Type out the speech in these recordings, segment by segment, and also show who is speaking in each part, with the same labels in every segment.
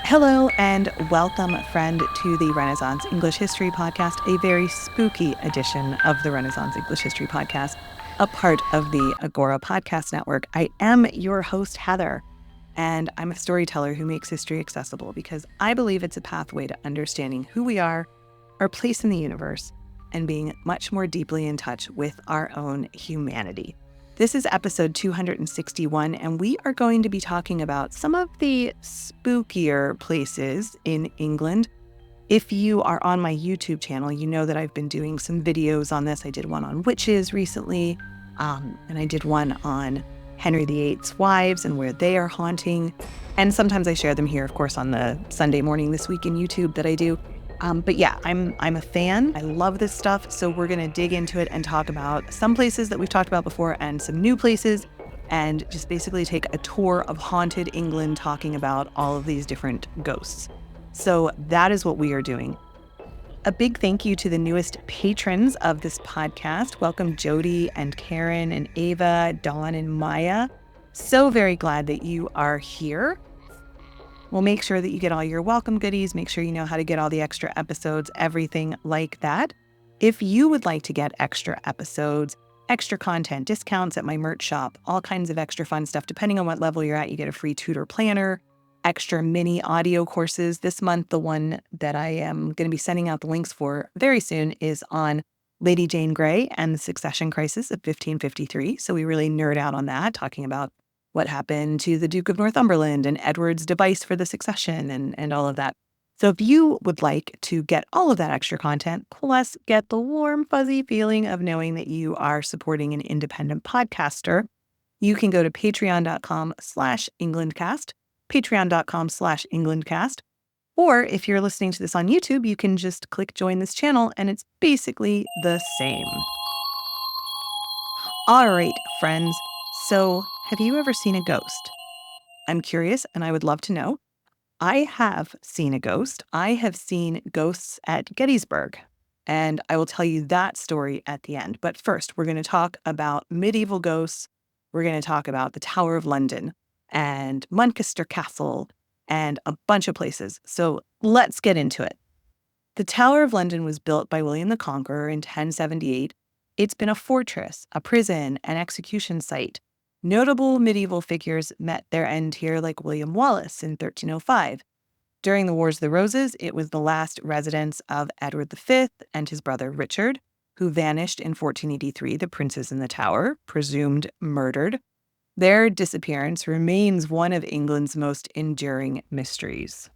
Speaker 1: Hello and welcome, friend, to the Renaissance English History Podcast, a very spooky edition of the Renaissance English History Podcast, a part of the Agora Podcast Network. I am your host, Heather, and I'm a storyteller who makes history accessible because I believe it's a pathway to understanding who we are, our place in the universe, and being much more deeply in touch with our own humanity. This is episode 261, and we are going to be talking about some of the spookier places in England. If you are on my YouTube channel, you know that I've been doing some videos on this. I did one on witches recently, and I did one on Henry VIII's wives and where they are haunting. And sometimes I share them here, of course, on the Sunday morning this week in YouTube that I do. But yeah, I'm a fan. I love this stuff. So we're going to dig into it and talk about some places that we've talked about before and some new places, and just basically take a tour of haunted England, talking about all of these different ghosts. So that is what we are doing. A big thank you to the newest patrons of this podcast. Welcome Jody and Karen and Ava, Dawn and Maya. So very glad that you are here. We'll make sure that you get all your welcome goodies, make sure you know how to get all the extra episodes, everything like that. If you would like to get extra episodes, extra content, discounts at my merch shop, all kinds of extra fun stuff, depending on what level you're at, you get a free tutor planner, extra mini audio courses. This month, the one that I am going to be sending out the links for very soon is on Lady Jane Grey and the succession crisis of 1553. So we really nerd out on that, talking about what happened to the Duke of Northumberland and Edward's device for the succession and all of that. So if you would like to get all of that extra content, plus get the warm, fuzzy feeling of knowing that you are supporting an independent podcaster, you can go to patreon.com/EnglandCast, patreon.com/EnglandCast. Or if you're listening to this on YouTube, you can just click join this channel and it's basically the same. All right, friends. So have you ever seen a ghost? I'm curious and I would love to know. I have seen a ghost. I have seen ghosts at Gettysburg, and I will tell you that story at the end. But first, we're going to talk about medieval ghosts. We're going to talk about the Tower of London and Manchester Castle and a bunch of places. So let's get into it. The Tower of London was built by William the Conqueror in 1078. It's been a fortress, a prison, an execution site. Notable medieval figures met their end here, like William Wallace in 1305. During the Wars of the Roses, it was the last residence of Edward V and his brother Richard, who vanished in 1483, the princes in the tower, presumed murdered. Their disappearance remains one of England's most enduring mysteries.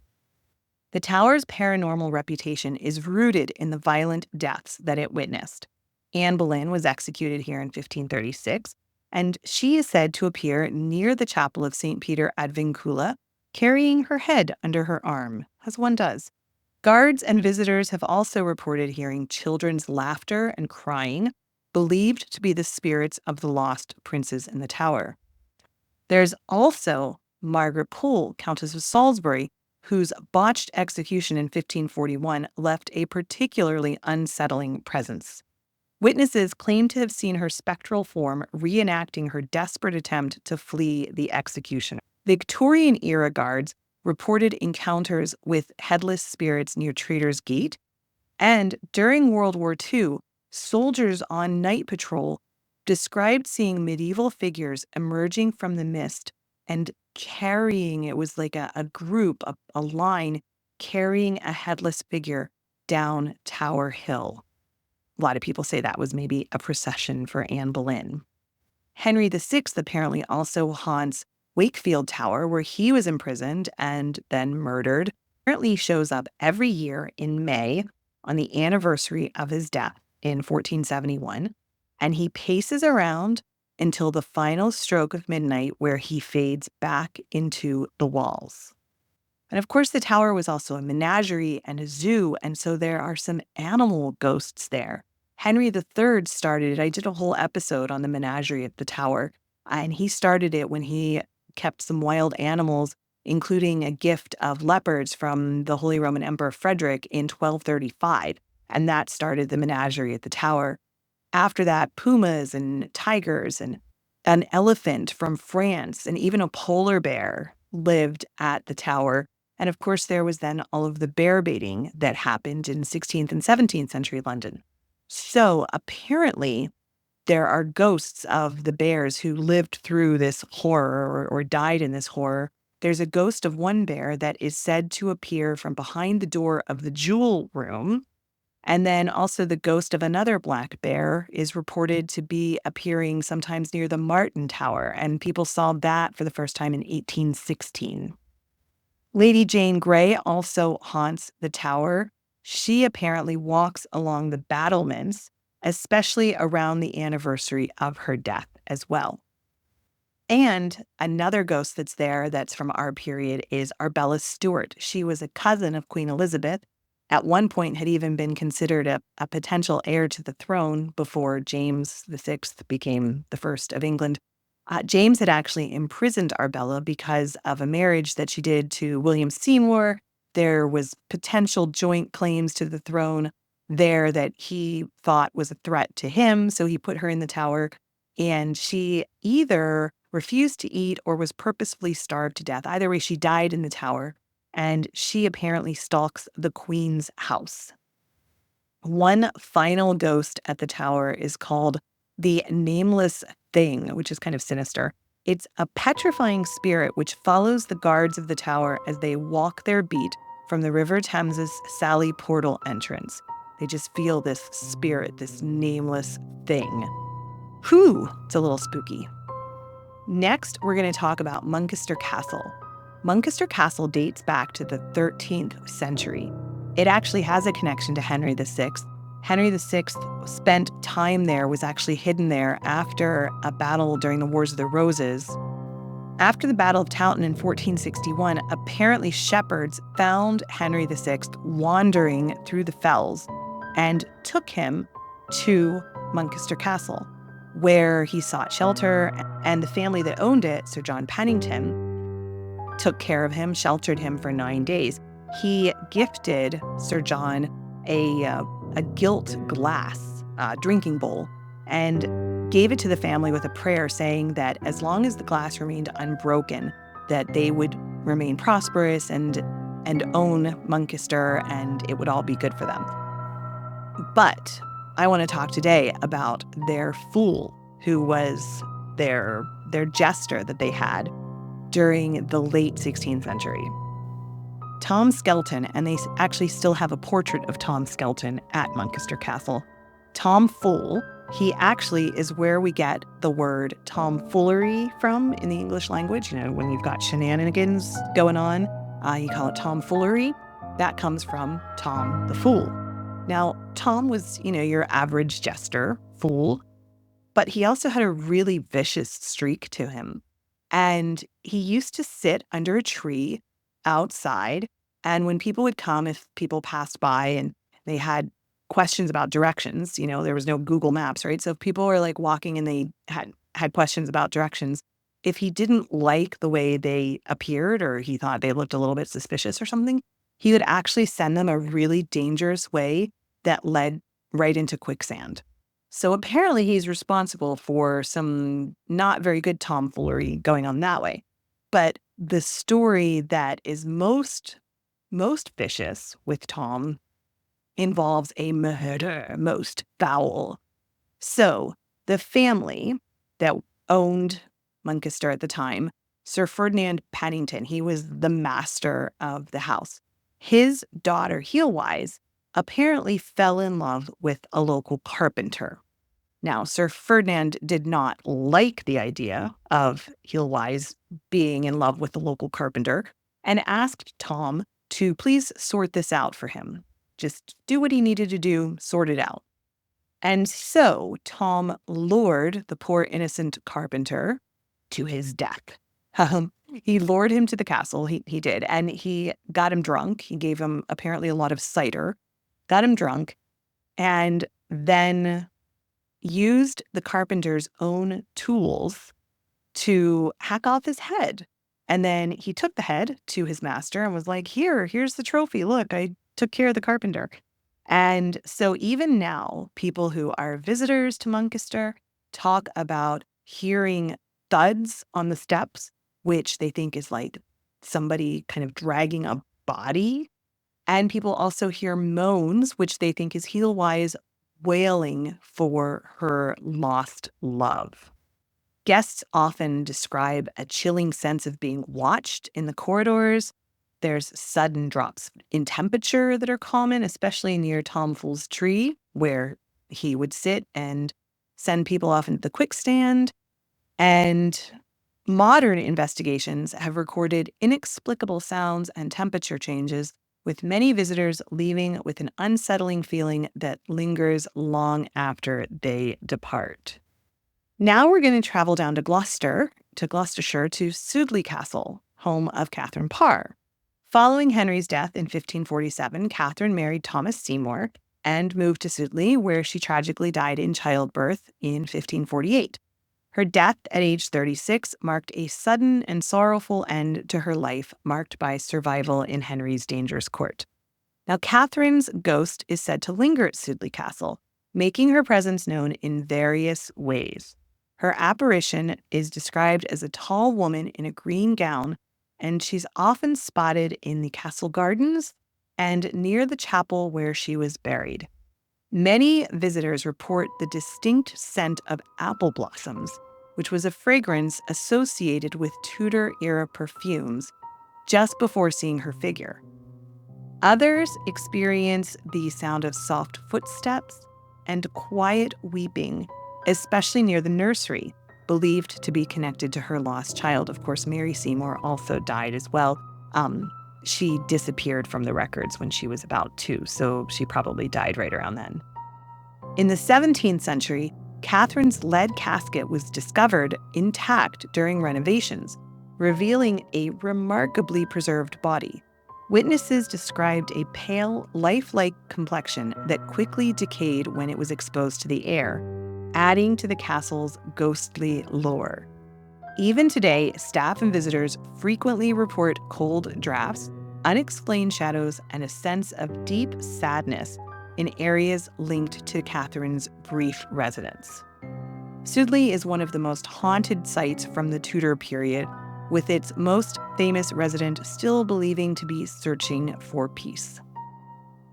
Speaker 1: The tower's paranormal reputation is rooted in the violent deaths that it witnessed. Anne Boleyn was executed here in 1536, and she is said to appear near the chapel of St. Peter ad Vincula, carrying her head under her arm, as one does. Guards and visitors have also reported hearing children's laughter and crying, believed to be the spirits of the lost princes in the tower. There's also Margaret Pole, Countess of Salisbury, whose botched execution in 1541 left a particularly unsettling presence. Witnesses claim to have seen her spectral form reenacting her desperate attempt to flee the executioner. Victorian-era guards reported encounters with headless spirits near Traitor's Gate, and during World War II, soldiers on night patrol described seeing medieval figures emerging from the mist and carrying, it was like a group, a line, carrying a headless figure down Tower Hill. A lot of people say that was maybe a procession for Anne Boleyn. Henry VI apparently also haunts Wakefield Tower, where he was imprisoned and then murdered. Apparently shows up every year in May on the anniversary of his death in 1471, and he paces around until the final stroke of midnight, where he fades back into the walls. And of course, the tower was also a menagerie and a zoo, and so there are some animal ghosts there. Henry III started it. I did a whole episode on the menagerie at the tower, and he started it when he kept some wild animals, including a gift of leopards from the Holy Roman Emperor Frederick in 1235, and that started the menagerie at the tower. After that, pumas and tigers and an elephant from France and even a polar bear lived at the tower. And of course, there was then all of the bear baiting that happened in 16th and 17th century London. So apparently, there are ghosts of the bears who lived through this horror or died in this horror. There's a ghost of one bear that is said to appear from behind the door of the jewel room. And then also the ghost of another black bear is reported to be appearing sometimes near the Martin Tower. And people saw that for the first time in 1816. Lady Jane Grey also haunts the tower. She apparently walks along the battlements, especially around the anniversary of her death as well. And another ghost that's there that's from our period is Arbella Stewart. She was a cousin of Queen Elizabeth. At one point had even been considered a potential heir to the throne before James VI became the first of England. James had actually imprisoned Arbella because of a marriage that she did to William Seymour. There was potential joint claims to the throne there that he thought was a threat to him, so he put her in the tower, and she either refused to eat or was purposefully starved to death. Either way, she died in the tower, and she apparently stalks the Queen's house. One final ghost at the tower is called the Nameless Thing, which is kind of sinister. It's a petrifying spirit which follows the guards of the tower as they walk their beat from the River Thames's Sally Portal entrance. They just feel this spirit, this nameless thing. Whew, it's a little spooky. Next, we're going to talk about Muncaster Castle. Muncaster Castle dates back to the 13th century. It actually has a connection to Henry VI. Henry VI spent time there, was actually hidden there after a battle during the Wars of the Roses. After the Battle of Taunton in 1461, apparently shepherds found Henry VI wandering through the fells and took him to Muncaster Castle, where he sought shelter, and the family that owned it, Sir John Pennington, took care of him, sheltered him for 9 days. He gifted Sir John a gilt glass drinking bowl and gave it to the family with a prayer saying that as long as the glass remained unbroken, that they would remain prosperous and own Muncaster, and it would all be good for them. But I want to talk today about their fool, who was their jester that they had during the late 16th century. Tom Skelton, and they actually still have a portrait of Tom Skelton at Muncaster Castle. Tom Fool, he actually is where we get the word tomfoolery from in the English language. You know, when you've got shenanigans going on, you call it tomfoolery. That comes from Tom the Fool. Now, Tom was, your average jester, fool, but he also had a really vicious streak to him. And he used to sit under a tree outside, and when people would come, if people passed by and they had questions about directions, there was no Google Maps, right? So if people were like walking and they had questions about directions, if he didn't like the way they appeared or he thought they looked a little bit suspicious or something, he would actually send them a really dangerous way that led right into quicksand. So apparently he's responsible for some not very good tomfoolery going on that way. But the story that is most vicious with Tom involves a murder, most foul. So the family that owned Muncaster at the time, Sir Ferdinand Pennington, he was the master of the house. His daughter, Heelwise, apparently fell in love with a local carpenter. Now, Sir Ferdinand did not like the idea of Heelwise being in love with the local carpenter and asked Tom to please sort this out for him. Just do what he needed to do, sort it out. And so Tom lured the poor innocent carpenter to his death. He lured him to the castle, he did, and he got him drunk. He gave him apparently a lot of cider, got him drunk, and then used the carpenter's own tools to hack off his head. And then he took the head to his master and was like, here's the trophy. Look, I took care of the carpenter. And so even now, people who are visitors to Muncaster talk about hearing thuds on the steps, which they think is like somebody kind of dragging a body. And people also hear moans, which they think is Heelwise wailing for her lost love. Guests often describe a chilling sense of being watched in the corridors. There's sudden drops in temperature that are common, especially near Tom Fool's tree, where he would sit and send people off into the quickstand. And modern investigations have recorded inexplicable sounds and temperature changes, with many visitors leaving with an unsettling feeling that lingers long after they depart. Now we're going to travel down to Gloucestershire, to Sudeley Castle, home of Catherine Parr. Following Henry's death in 1547, Catherine married Thomas Seymour and moved to Sudeley, where she tragically died in childbirth in 1548. Her death at age 36 marked a sudden and sorrowful end to her life, marked by survival in Henry's dangerous court. Now, Catherine's ghost is said to linger at Sudeley Castle, making her presence known in various ways. Her apparition is described as a tall woman in a green gown, and she's often spotted in the castle gardens and near the chapel where she was buried. Many visitors report the distinct scent of apple blossoms, which was a fragrance associated with Tudor-era perfumes, just before seeing her figure. Others experience the sound of soft footsteps and quiet weeping, especially near the nursery, believed to be connected to her lost child. Of course, Mary Seymour also died as well. She disappeared from the records when she was about 2, so she probably died right around then. In the 17th century, Catherine's lead casket was discovered intact during renovations, revealing a remarkably preserved body. Witnesses described a pale, lifelike complexion that quickly decayed when it was exposed to the air, adding to the castle's ghostly lore. Even today, staff and visitors frequently report cold drafts, unexplained shadows, and a sense of deep sadness in areas linked to Catherine's brief residence. Sudeley is one of the most haunted sites from the Tudor period, with its most famous resident still believing to be searching for peace.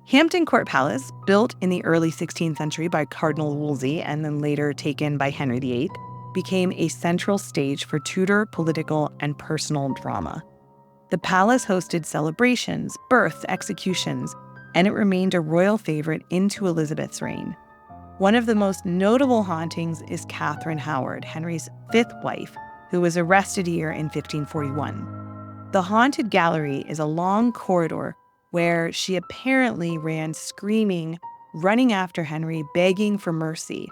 Speaker 1: Hampton Court Palace, built in the early 16th century by Cardinal Wolsey and then later taken by Henry VIII, became a central stage for Tudor political and personal drama. The palace hosted celebrations, births, executions, and it remained a royal favorite into Elizabeth's reign. One of the most notable hauntings is Catherine Howard, Henry's 5th wife, who was arrested here in 1541. The haunted gallery is a long corridor where she apparently ran screaming, running after Henry, begging for mercy.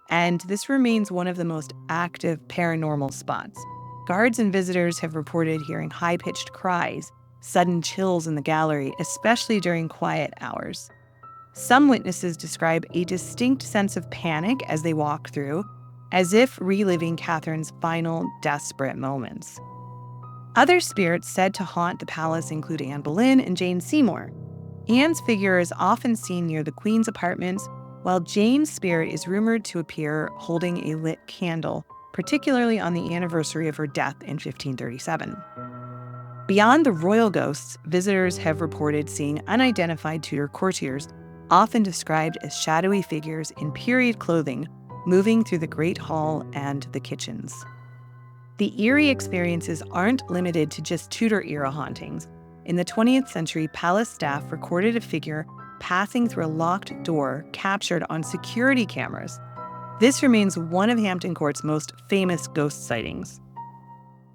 Speaker 1: And this remains one of the most active paranormal spots. Guards and visitors have reported hearing high-pitched cries, sudden chills in the gallery, especially during quiet hours. Some witnesses describe a distinct sense of panic as they walk through, as if reliving Catherine's final desperate moments. Other spirits said to haunt the palace include Anne Boleyn and Jane Seymour. Anne's figure is often seen near the Queen's apartments, while Jane's spirit is rumored to appear holding a lit candle, particularly on the anniversary of her death in 1537. Beyond the royal ghosts, visitors have reported seeing unidentified Tudor courtiers, often described as shadowy figures in period clothing, moving through the Great Hall and the kitchens. The eerie experiences aren't limited to just Tudor-era hauntings. In the 20th century, palace staff recorded a figure passing through a locked door captured on security cameras. This remains one of Hampton Court's most famous ghost sightings.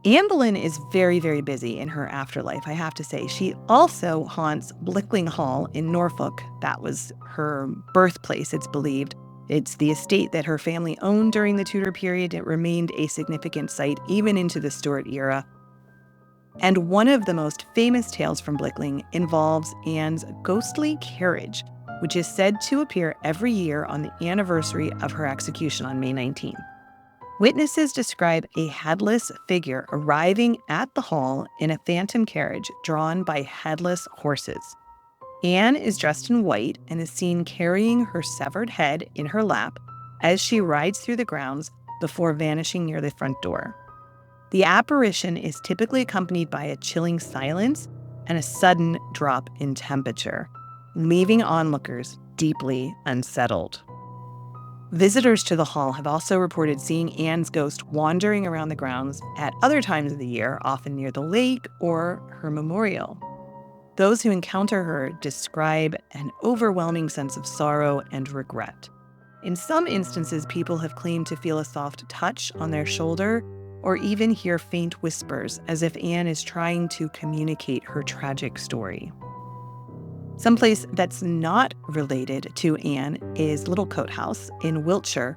Speaker 1: Anne Boleyn is very, very busy in her afterlife, I have to say. She also haunts Blickling Hall in Norfolk. That was her birthplace, it's believed. It's the estate that her family owned during the Tudor period. It remained a significant site even into the Stuart era. And one of the most famous tales from Blickling involves Anne's ghostly carriage, which is said to appear every year on the anniversary of her execution on May 19th. Witnesses describe a headless figure arriving at the hall in a phantom carriage drawn by headless horses. Anne is dressed in white and is seen carrying her severed head in her lap as she rides through the grounds before vanishing near the front door. The apparition is typically accompanied by a chilling silence and a sudden drop in temperature, leaving onlookers deeply unsettled. Visitors to the hall have also reported seeing Anne's ghost wandering around the grounds at other times of the year, often near the lake or her memorial. Those who encounter her describe an overwhelming sense of sorrow and regret. In some instances, people have claimed to feel a soft touch on their shoulder or even hear faint whispers as if Anne is trying to communicate her tragic story. Someplace that's not related to Anne is Littlecote House in Wiltshire.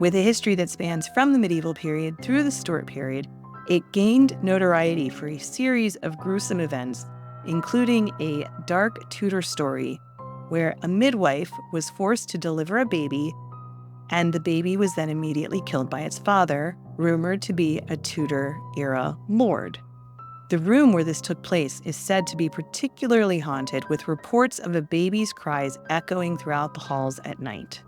Speaker 1: With a history that spans from the medieval period through the Stuart period, it gained notoriety for a series of gruesome events, including a dark Tudor story where a midwife was forced to deliver a baby, and the baby was then immediately killed by its father, rumored to be a Tudor-era lord. The room where this took place is said to be particularly haunted, with reports of a baby's cries echoing throughout the halls at night.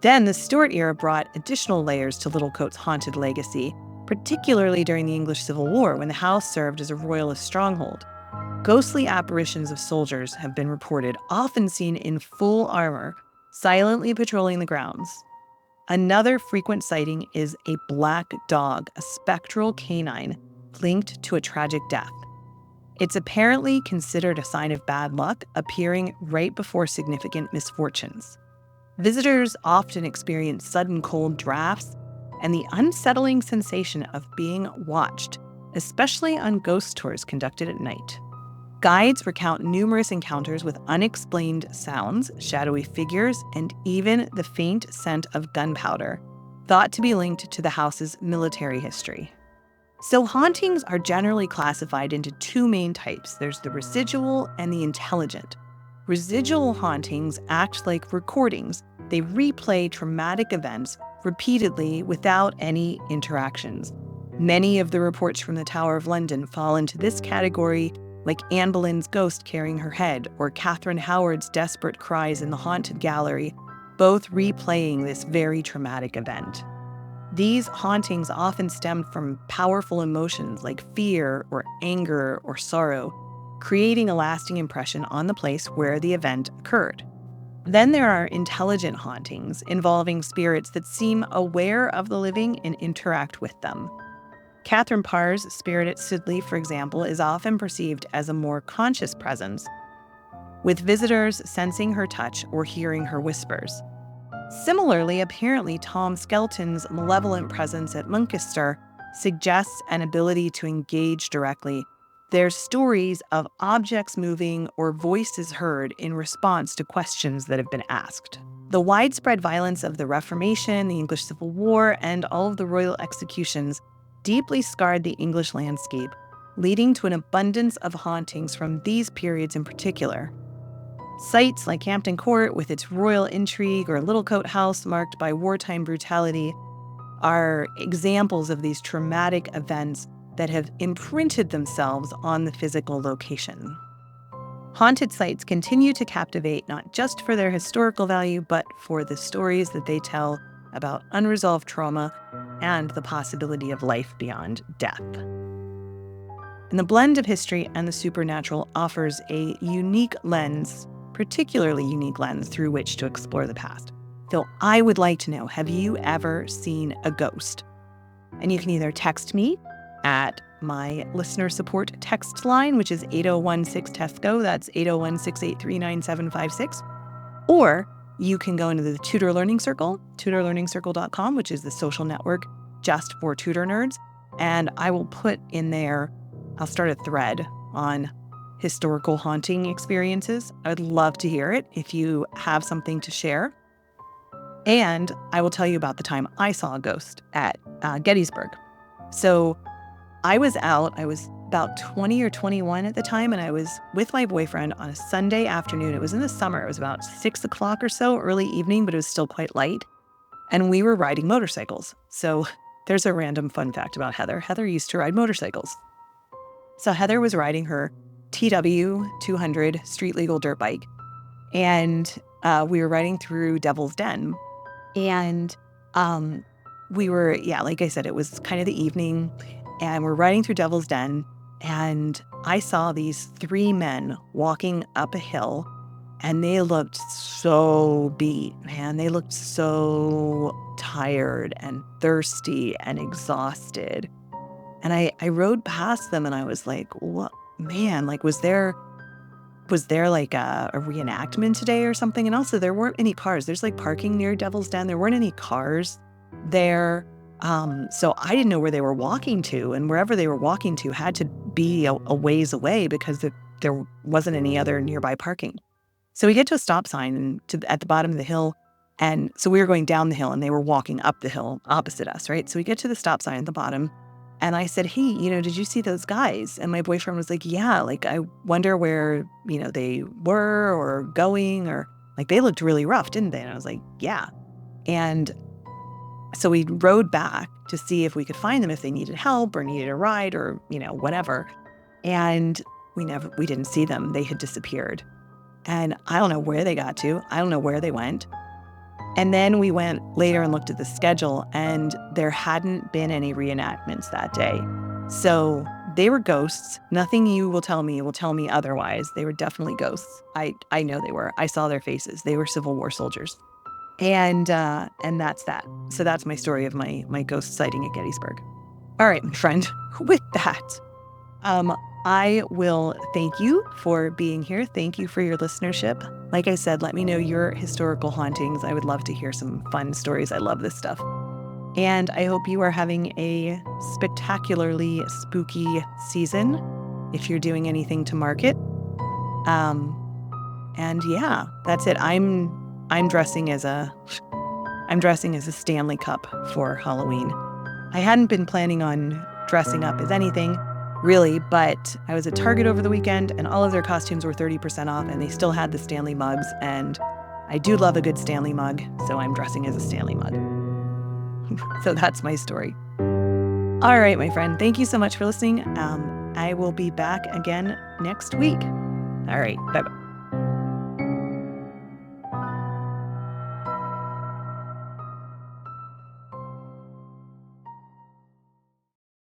Speaker 1: Then the Stuart era brought additional layers to Littlecote's haunted legacy, particularly during the English Civil War, when the house served as a royalist stronghold. Ghostly apparitions of soldiers have been reported, often seen in full armor, silently patrolling the grounds. Another frequent sighting is a black dog, a spectral canine linked to a tragic death. It's apparently considered a sign of bad luck, appearing right before significant misfortunes. Visitors often experience sudden cold drafts and the unsettling sensation of being watched, especially on ghost tours conducted at night. Guides recount numerous encounters with unexplained sounds, shadowy figures, and even the faint scent of gunpowder, thought to be linked to the house's military history. So hauntings are generally classified into two main types. There's the residual and the intelligent. Residual hauntings act like recordings. They replay traumatic events repeatedly without any interactions. Many of the reports from the Tower of London fall into this category, like Anne Boleyn's ghost carrying her head, or Catherine Howard's desperate cries in the haunted gallery, both replaying this very traumatic event. These hauntings often stem from powerful emotions like fear or anger or sorrow, creating a lasting impression on the place where the event occurred. Then there are intelligent hauntings involving spirits that seem aware of the living and interact with them. Catherine Parr's spirit at Sudeley, for example, is often perceived as a more conscious presence, with visitors sensing her touch or hearing her whispers. Similarly, apparently Tom Skelton's malevolent presence at Muncaster suggests an ability to engage directly. There's stories of objects moving or voices heard in response to questions that have been asked. The widespread violence of the Reformation, the English Civil War, and all of the royal executions deeply scarred the English landscape, leading to an abundance of hauntings from these periods in particular. Sites like Hampton Court, with its royal intrigue, or Littlecote House, marked by wartime brutality, are examples of these traumatic events that have imprinted themselves on the physical location. Haunted sites continue to captivate not just for their historical value, but for the stories that they tell about unresolved trauma and the possibility of life beyond death. And the blend of history and the supernatural offers a unique lens, particularly unique lens, through which to explore the past. So I would like to know, have you ever seen a ghost? And you can either text me at my listener support text line, which is 8016-TESCO, that's 801-683-9756, or you can go into the Tudor Learning Circle, tudorlearningscircle.com, which is the social network just for Tudor nerds, and I will put in there, I'll start a thread on historical haunting experiences. I would love to hear it if you have something to share. And I will tell you about the time I saw a ghost at Gettysburg. So I was about 20 or 21 at the time, and I was with my boyfriend on a Sunday afternoon. It was in the summer. It was about 6 o'clock or so, early evening, but it was still quite light. And we were riding motorcycles. So there's a random fun fact about Heather. Heather used to ride motorcycles. So Heather was riding her TW 200 street legal dirt bike, and we were riding through Devil's Den. And we were, yeah, like I said, it was kind of the evening, and we're riding through Devil's Den, and I saw these 3 men walking up a hill, and they looked so beat, man. They looked so tired and thirsty and exhausted. And I rode past them and I was like, what, man, like, was there like a reenactment today or something? And also there weren't any cars. There's like parking near Devil's Den. There weren't any cars there. So I didn't know where they were walking to, and wherever they were walking to had to be a ways away because there wasn't any other nearby parking. So we get to a stop sign at the bottom of the hill. And so we were going down the hill and they were walking up the hill opposite us, right? So we get to the stop sign at the bottom. And I said, hey, did you see those guys? And my boyfriend was like, yeah, like, I wonder where, they were or going, or like, they looked really rough, didn't they? And I was like, yeah. And so we rode back to see if we could find them, if they needed help or needed a ride or, whatever. And we didn't see them. They had disappeared. And I don't know where they got to. I don't know where they went. And then we went later and looked at the schedule, and there hadn't been any reenactments that day. So they were ghosts. Nothing you will tell me otherwise. They were definitely ghosts. I know they were. I saw their faces. They were Civil War soldiers. And that's that. So that's my story of my ghost sighting at Gettysburg. All right, my friend, with that, I will thank you for being here. Thank you for your listenership. Like I said, let me know your historical hauntings. I would love to hear some fun stories. I love this stuff. And I hope you are having a spectacularly spooky season if you're doing anything to mark it. And yeah, that's it. I'm dressing as a Stanley Cup for Halloween. I hadn't been planning on dressing up as anything, really, but I was at Target over the weekend and all of their costumes were 30% off and they still had the Stanley mugs, and I do love a good Stanley mug, so I'm dressing as a Stanley mug. So that's my story. All right, my friend, thank you so much for listening. I will be back again next week. All right, bye-bye.